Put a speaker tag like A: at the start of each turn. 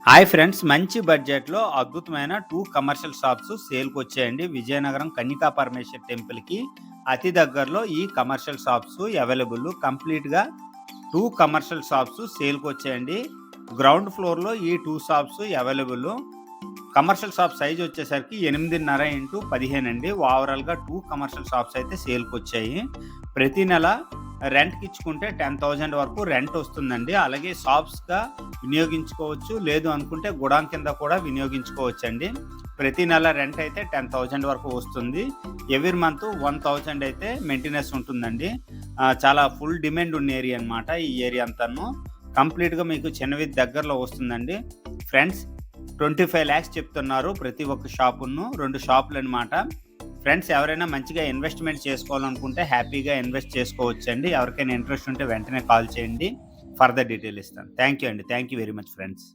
A: Hi friends, మంచి బడ్జెట్‌లో అద్భుతమైన 2 కమర్షియల్ షాప్స్ సేల్‌కొచ్చాయండి. విజయనగరం కన్నికా పరమేశ్వరి టెంపుల్‌కి అతి దగ్గరలో ఈ కమర్షియల్ షాప్స్ అవైలబుల్. కంప్లీట్‌గా 2 కమర్షియల్ షాప్స్ సేల్‌కొచ్చాయండి. గ్రౌండ్ ఫ్లోర్‌లో ఈ 2 shops available. Commercial shop size వచ్చేసరికి 8.5 ఇంటూ 15 అండి. ఓవరాల్‌గా 2 కమర్షియల్ షాప్స్ అయితే సేల్‌కొచ్చాయి. ప్రతి నెల రెంట్‌కి ఇచ్చుకుంటే 10,000 వరకు రెంట్ వస్తుందండి. అలాగే షాప్స్‌గా వినియోగించుకోవచ్చు. లేదు అనుకుంటే గుడాం కింద కూడా వినియోగించుకోవచ్చండి. ప్రతి నెల రెంట్ అయితే 10,000 వరకు వస్తుంది. ఎవ్రీ మంత్ 1,000 అయితే మెయింటెనెన్స్ ఉంటుందండి. చాలా ఫుల్ డిమాండ్ ఉన్న ఏరియా అనమాట ఈ ఏరియా అంతాను. కంప్లీట్‌గా మీకు చిన్నవీధి దగ్గరలో వస్తుందండి. ఫ్రెండ్స్, 25 లాక్స్ చెప్తున్నారు ప్రతి ఒక్క షాపును. 2 షాపులనమాట. ఫ్రెండ్స్, ఎవరైనా మంచిగా ఇన్వెస్ట్‌మెంట్ చేసుకోవాలనుకుంటే హ్యాపీగా ఇన్వెస్ట్ చేసుకోవచ్చండి. ఎవరికైనా ఇంట్రెస్ట్ ఉంటే వెంటనే కాల్ చేయండి. ఫర్దర్ డీటెయిల్ ఇస్తాను. థ్యాంక్ యూ అండి. Thank you very much friends.